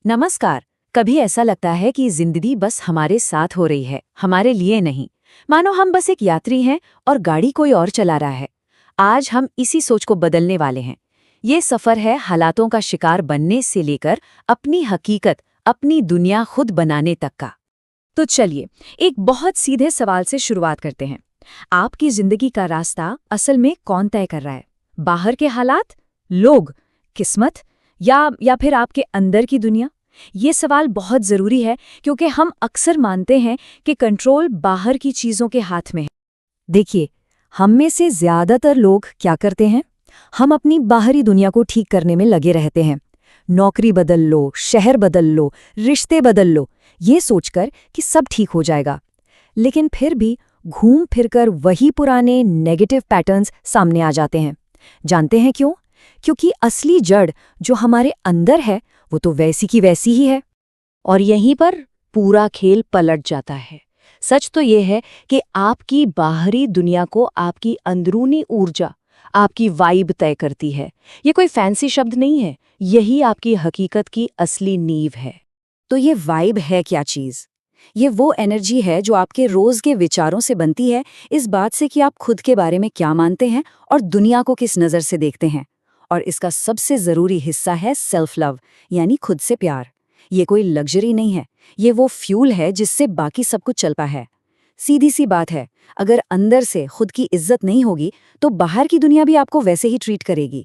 नमस्कार। कभी ऐसा लगता है कि जिंदगी बस हमारे साथ हो रही है, हमारे लिए नहीं। मानो हम बस एक यात्री हैं और गाड़ी कोई और चला रहा है। आज हम इसी सोच को बदलने वाले हैं। ये सफर है हालातों का शिकार बनने से लेकर अपनी हकीकत, अपनी दुनिया खुद बनाने तक का। तो चलिए, एक बहुत सीधे सवाल से शुरुआत करते हैं। आपकी जिंदगी का रास्ता असल में कौन तय कर रहा है? बाहर के हालात, लोग, किस्मत या फिर आपके अंदर की दुनिया? ये सवाल बहुत जरूरी है क्योंकि हम अक्सर मानते हैं कि कंट्रोल बाहर की चीजों के हाथ में है। देखिए, हम में से ज्यादातर लोग क्या करते हैं? हम अपनी बाहरी दुनिया को ठीक करने में लगे रहते हैं। नौकरी बदल लो, शहर बदल लो, रिश्ते बदल लो, ये सोचकर कि सब ठीक हो जाएगा। लेकिन फिर भी घूम फिरकर वही पुराने नेगेटिव पैटर्न्स सामने आ जाते हैं। जानते हैं क्यों? क्योंकि असली जड़ जो हमारे अंदर है वो तो वैसी की वैसी ही है। और यहीं पर पूरा खेल पलट जाता है। सच तो ये है कि आपकी बाहरी दुनिया को आपकी अंदरूनी ऊर्जा, आपकी वाइब तय करती है। ये कोई फैंसी शब्द नहीं है, यही आपकी हकीकत की असली नींव है। तो ये वाइब है क्या चीज़? ये वो एनर्जी है जो आपके रोज के विचारों से बनती है, इस बात से कि आप खुद के बारे में क्या मानते हैं और दुनिया को किस नज़र से देखते हैं। और इसका सबसे ज़रूरी हिस्सा है सेल्फ लव, यानी खुद से प्यार। ये कोई लग्जरी नहीं है, ये वो फ्यूल है जिससे बाकी सब कुछ चलता है। सीधी सी बात है, अगर अंदर से खुद की इज्जत नहीं होगी तो बाहर की दुनिया भी आपको वैसे ही ट्रीट करेगी।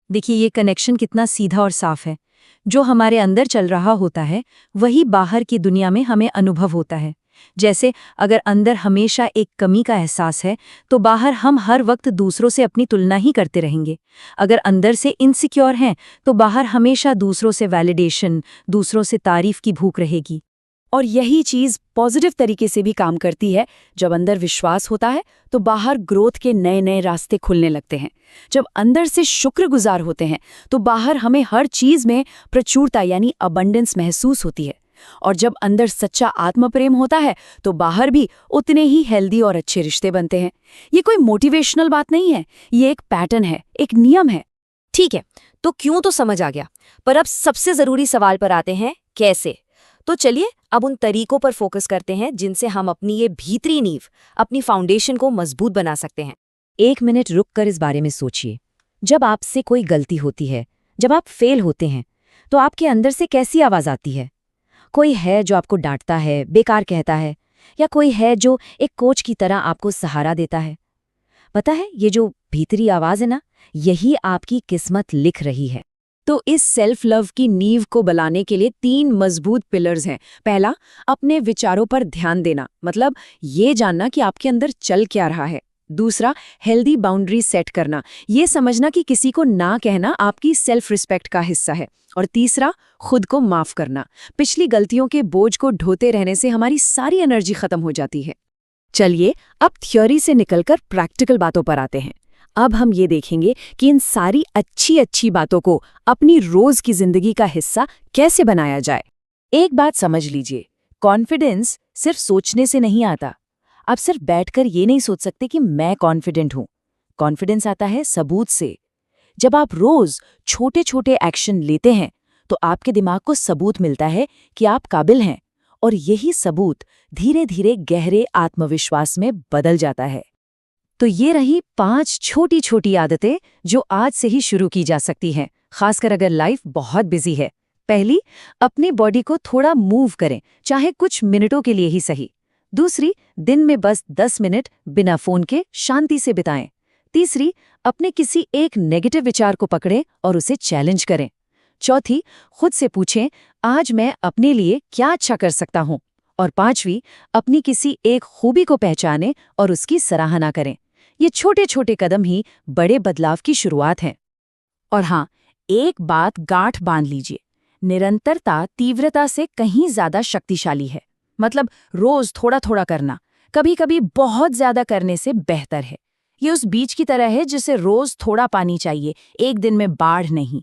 देखिए, ये कनेक्शन कितना सीधा और साफ है। जो हमारे अंदर चल रहा होता है वही बाहर की दुनिया में हमें अनुभव होता है। जैसे अगर अंदर हमेशा एक कमी का एहसास है तो बाहर हम हर वक्त दूसरों से अपनी तुलना ही करते रहेंगे। अगर अंदर से इनसिक्योर हैं तो बाहर हमेशा दूसरों से वैलिडेशन, दूसरों से तारीफ की भूख रहेगी। और यही चीज़ पॉजिटिव तरीके से भी काम करती है। जब अंदर विश्वास होता है तो बाहर ग्रोथ के नए नए रास्ते खुलने लगते हैं। जब अंदर से शुक्रगुजार होते हैं तो बाहर हमें हर चीज़ में प्रचुरता यानी अबंडेंस महसूस होती है। और जब अंदर सच्चा आत्म प्रेम होता है तो बाहर भी उतने ही हेल्दी और अच्छे रिश्ते बनते हैं। ये कोई मोटिवेशनल बात नहीं है, ये एक पैटर्न है, एक नियम है। ठीक है, तो क्यों तो समझ आ गया, पर अब सबसे जरूरी सवाल पर आते हैं, कैसे? तो चलिए अब उन तरीकों पर फोकस करते हैं जिनसे हम अपनी ये भीतरी नींव, अपनी फाउंडेशन को मजबूत बना सकते हैं। 1 मिनट रुककर इस बारे में सोचिए। जब आपसे कोई गलती होती है, जब आप फेल होते हैं, तो आपके अंदर से कैसी आवाज़ आती है? कोई है जो आपको डांटता है, बेकार कहता है, या कोई है जो एक कोच की तरह आपको सहारा देता है? पता है, ये जो भीतरी आवाज़ है ना, यही आपकी किस्मत लिख रही है। तो इस सेल्फ लव की नींव को बनाने के लिए 3 मजबूत पिलर्स हैं। पहला, अपने विचारों पर ध्यान देना, मतलब ये जानना कि आपके अंदर चल क्या रहा है। दूसरा, हेल्दी बाउंड्री सेट करना, ये समझना कि किसी को ना कहना आपकी सेल्फ रिस्पेक्ट का हिस्सा है। और तीसरा, खुद को माफ करना। पिछली गलतियों के बोझ को ढोते रहने से हमारी सारी एनर्जी खत्म हो जाती है। चलिए, अब थ्योरी से निकलकर प्रैक्टिकल बातों पर आते हैं। अब हम ये देखेंगे कि इन सारी अच्छी अच्छी बातों को अपनी रोज की जिंदगी का हिस्सा कैसे बनाया जाए। एक बात समझ लीजिए, कॉन्फिडेंस सिर्फ सोचने से नहीं आता। आप सिर्फ बैठकर ये नहीं सोच सकते कि मैं कॉन्फिडेंट हूं। कॉन्फिडेंस आता है सबूत से। जब आप रोज छोटे छोटे एक्शन लेते हैं तो आपके दिमाग को सबूत मिलता है कि आप काबिल हैं, और यही सबूत धीरे धीरे गहरे आत्मविश्वास में बदल जाता है। तो ये रही 5 छोटी छोटी आदतें जो आज से ही शुरू की जा सकती हैं, खासकर अगर लाइफ बहुत बिजी है। पहली, अपनी बॉडी को थोड़ा मूव करें, चाहे कुछ मिनटों के लिए ही सही। दूसरी, दिन में बस 10 मिनट बिना फोन के शांति से बिताएं। तीसरी, अपने किसी एक नेगेटिव विचार को पकड़ें और उसे चैलेंज करें। चौथी, खुद से पूछें, आज मैं अपने लिए क्या अच्छा कर सकता हूं। और पांचवी, अपनी किसी एक खूबी को पहचानें और उसकी सराहना करें। ये छोटे छोटे कदम ही बड़े बदलाव की शुरुआत हैं। और हाँ, एक बात गांठ बांध लीजिए, निरंतरता तीव्रता से कहीं ज्यादा शक्तिशाली है। मतलब रोज थोड़ा थोड़ा करना कभी कभी बहुत ज्यादा करने से बेहतर है। ये उस बीज की तरह है जिसे रोज थोड़ा पानी चाहिए, एक दिन में बाढ़ नहीं।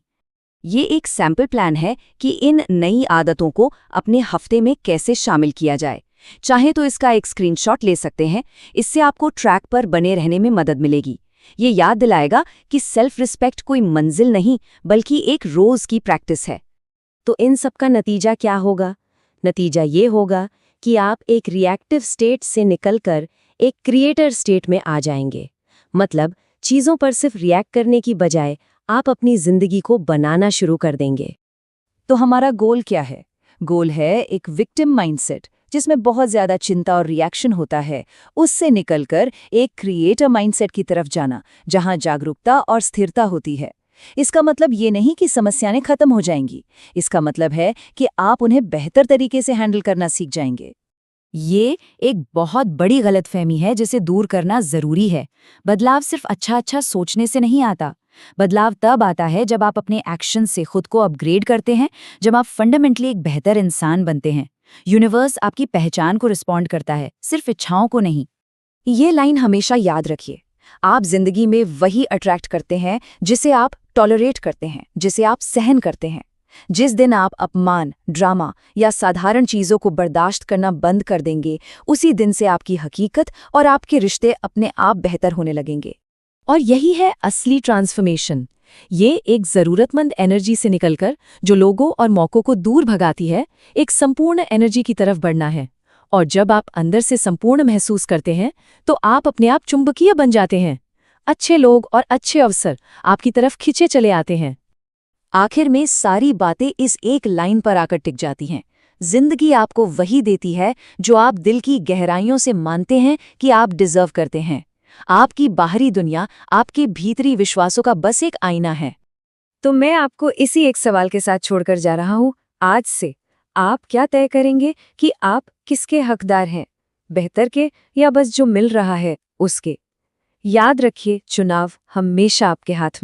ये एक सैंपल प्लान है कि इन नई आदतों को अपने हफ्ते में कैसे शामिल किया जाए। चाहे तो इसका एक स्क्रीनशॉट ले सकते हैं, इससे आपको ट्रैक पर बने रहने में मदद मिलेगी। ये याद दिलाएगा कि सेल्फ रिस्पेक्ट कोई मंजिल नहीं बल्कि एक रोज की प्रैक्टिस है। तो इन सब का नतीजा क्या होगा? नतीजा ये होगा कि आप एक रिएक्टिव स्टेट से निकलकर एक क्रिएटर स्टेट में आ जाएंगे। मतलब चीज़ों पर सिर्फ रिएक्ट करने की बजाय आप अपनी जिंदगी को बनाना शुरू कर देंगे। तो हमारा गोल क्या है? गोल है एक विक्टिम माइंडसेट जिसमें बहुत ज्यादा चिंता और रिएक्शन होता है, उससे निकलकर एक क्रिएटर माइंडसेट की तरफ जाना, जहां जागरूकता और स्थिरता होती है। इसका मतलब ये नहीं कि समस्याएं खत्म हो जाएंगी, इसका मतलब है कि आप उन्हें बेहतर तरीके से हैंडल करना सीख जाएंगे। ये एक बहुत बड़ी गलतफहमी है जिसे दूर करना जरूरी है। बदलाव सिर्फ अच्छा सोचने से नहीं आता। बदलाव तब आता है जब आप अपने एक्शन से खुद को अपग्रेड करते हैं, जब आप फंडामेंटली एक बेहतर इंसान बनते हैं। यूनिवर्स आपकी पहचान को रिस्पॉन्ड करता है, सिर्फ इच्छाओं को नहीं। ये लाइन हमेशा याद रखिए। आप जिंदगी में वही अट्रैक्ट करते हैं जिसे आप टॉलरेट करते हैं, जिसे आप सहन करते हैं। जिस दिन आप अपमान, ड्रामा या साधारण चीजों को बर्दाश्त करना बंद कर देंगे, उसी दिन से आपकी हकीकत और आपके रिश्ते अपने आप बेहतर होने लगेंगे। और यही है असली ट्रांसफॉर्मेशन। ये एक जरूरतमंद एनर्जी से निकलकर, जो लोगों और मौकों को दूर भगाती है, एक संपूर्ण एनर्जी की तरफ बढ़ना है। और जब आप अंदर से संपूर्ण महसूस करते हैं, तो आप अपने आप चुंबकीय बन जाते हैं। अच्छे लोग और अच्छे अवसर आपकी तरफ खिंचे चले आते हैं। आखिर में सारी बातें इस एक लाइन पर आकर टिक जाती हैं। जिंदगी आपको वही देती है जो आप दिल की गहराइयों से मानते हैं कि आप डिजर्व करते हैं। आपकी बाहरी दुनिया आपके भीतरी विश्वासों का बस एक आईना है। तो मैं आपको इसी एक सवाल के साथ छोड़कर जा रहा हूं। आज से आप क्या तय करेंगे कि आप किसके हकदार हैं, बेहतर के या बस जो मिल रहा है उसके? याद रखिए, चुनाव हमेशा आपके हाथ में।